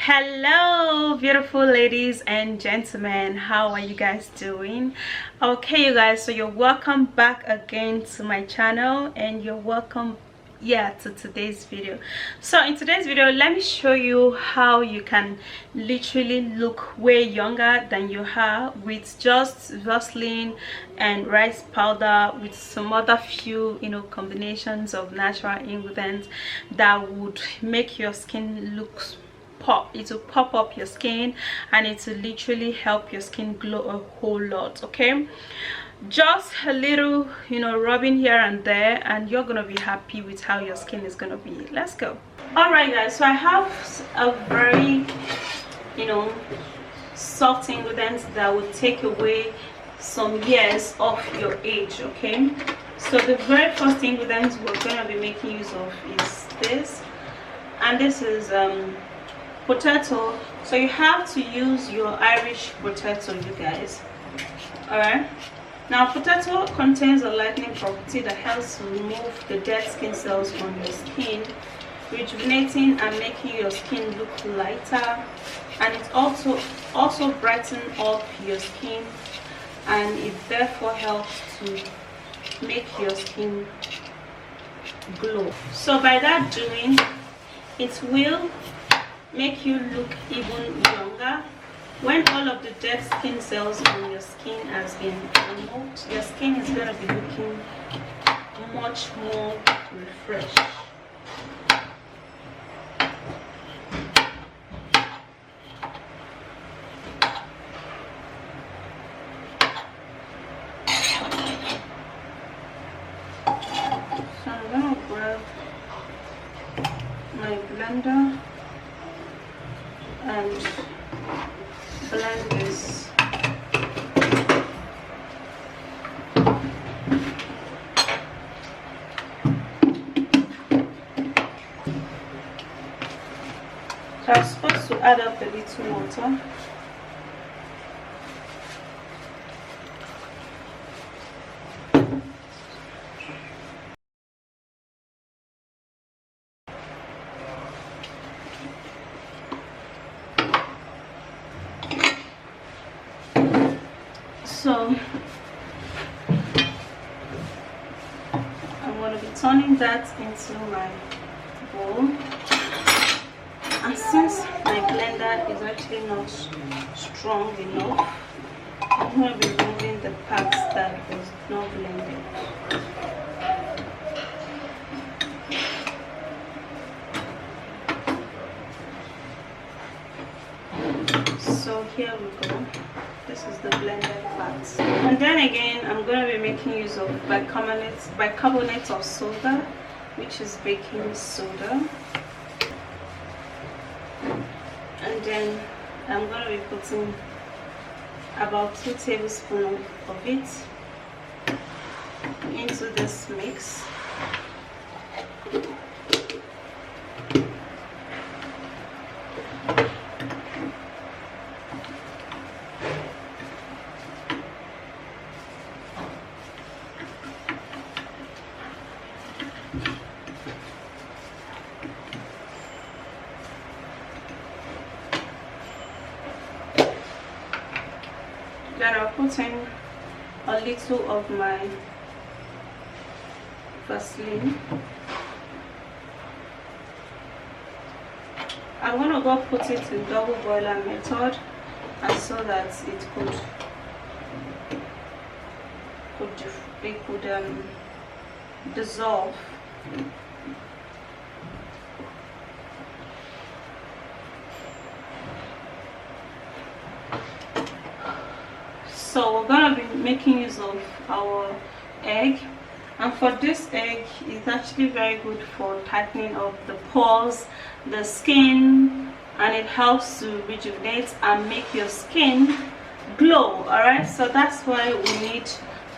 Hello beautiful ladies and gentlemen, how are you guys doing? Okay you guys, so you're welcome back again to my channel, and you're welcome to today's video. So in today's video, let me show you how you can literally look way younger than you are with just Vaseline and rice powder, with some other few combinations of natural ingredients that would make your skin look pop. It will pop up your skin, and it will literally help your skin glow a whole lot. Okay, just a little rubbing here and there, and you're gonna be happy with how your skin is gonna be. Let's go. All right guys, so I have a very soft ingredients that will take away some years of your age. Okay, so the very first ingredient we're gonna be making use of is this, and this is potato. So you have to use your Irish potato, you guys. All right, now potato contains a lightening property that helps to remove the dead skin cells from your skin, rejuvenating and making your skin look lighter, and it also brightens up your skin, and it therefore helps to make your skin glow. So by that doing, it will make you look even younger. When all of the dead skin cells on your skin has been removed, your skin is going to be looking much more refreshed. So I'm going to grab my blender and blend this. So I'm supposed to add up a little water. So I'm going to be turning that into my bowl, and since my blender is actually not strong enough, I'm going to be removing the parts that was not blended. So here we go. This is the blended parts. And then again, I'm going to be making use of bicarbonate of soda, which is baking soda. And then I'm going to be putting about 2 tablespoons of it into this mix. Then I'll put in a little of my Vaseline. I'm going to go put it in double boiler method, and so that it could dissolve. So we're going to be making use of our egg, and for this egg, it's actually very good for tightening up the pores, the skin, and it helps to rejuvenate and make your skin glow. Alright, so that's why we need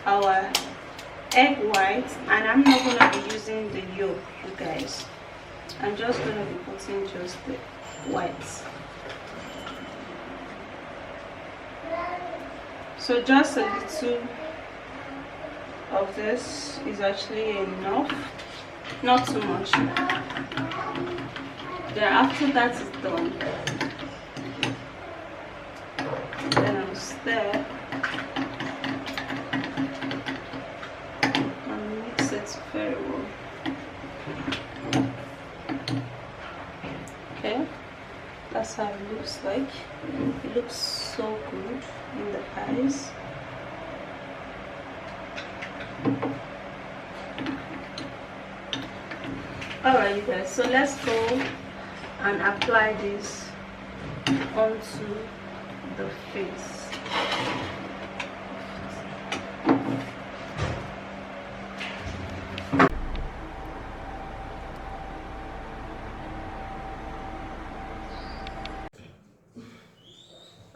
our egg white, and I'm not going to be using the yolk, you guys. I'm just going to be putting just the whites. So just a little of this is actually enough, not too much. Then after that is done, is there, and mix it very well. Okay, that's how it looks like. It looks so good in the eyes. Alright, you guys, so let's go and apply this onto the face.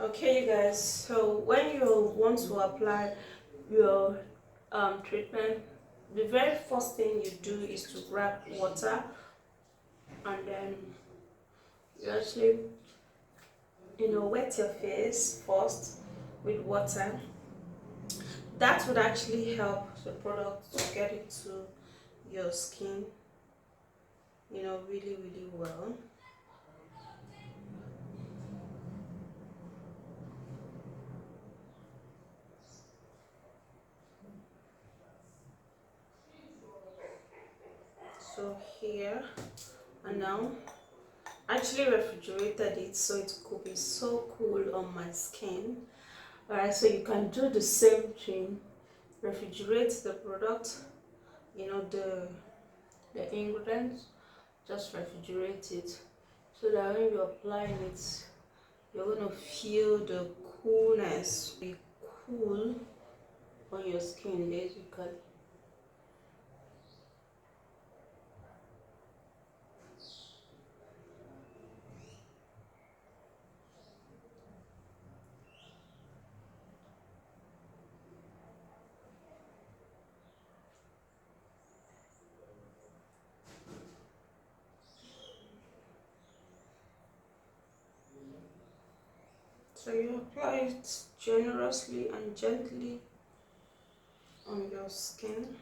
Okay, you guys, so when you want to apply your treatment, the very first thing you do is to grab water, and then you actually, wet your face first with water. That would actually help the product to get into your skin, really, really well. So here and now, I actually refrigerated it so it could be so cool on my skin. Alright, so you can do the same thing. Refrigerate the product, the ingredients, just refrigerate it so that when you apply it, you're gonna feel the coolness, be cool on your skin, basically. So you apply it generously and gently on your skin.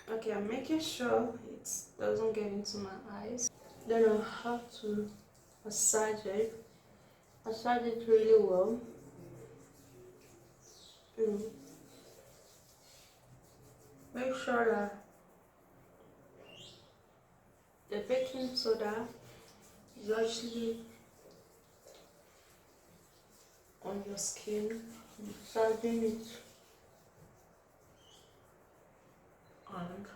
Okay, I'm making sure it doesn't get into my eyes. Then I'll have to massage it really well. Make sure that the baking soda is actually on your skin, massaging it, and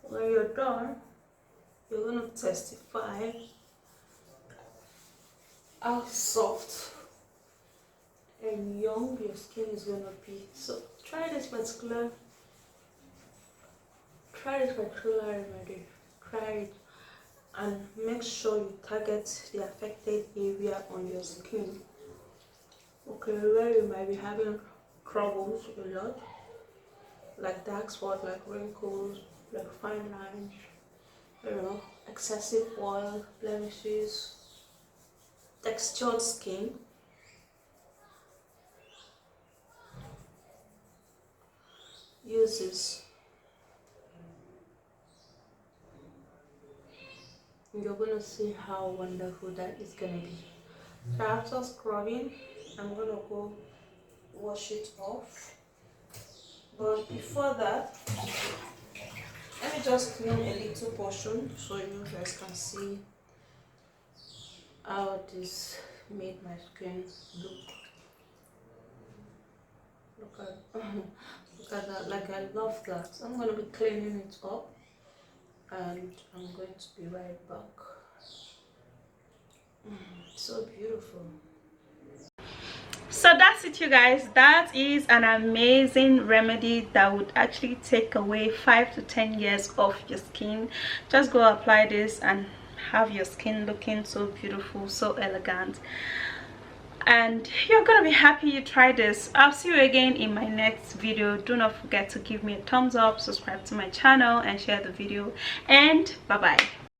when you're done, you're gonna testify how soft and young your skin is gonna be. So try this particular remedy. Try it and make sure you target the affected area on your skin. Okay, where you might be having troubles a lot, like dark spots, like wrinkles, like fine lines, excessive oil, blemishes, textured skin. Use this. You're gonna see how wonderful that is gonna be. So after scrubbing, I'm gonna go wash it off. But before that, let me just clean a little portion so you guys can see how this made my skin look. Look at that, like I love that. So I'm gonna be cleaning it up and I'm going to be right back. So beautiful. So that's it, you guys. That is an amazing remedy that would actually take away 5 to 10 years off your skin. Just go apply this and have your skin looking so beautiful, so elegant, and you're gonna be happy you tried this. I'll see you again in my next video. Do not forget to give me a thumbs up, subscribe to my channel, and share the video, and bye bye.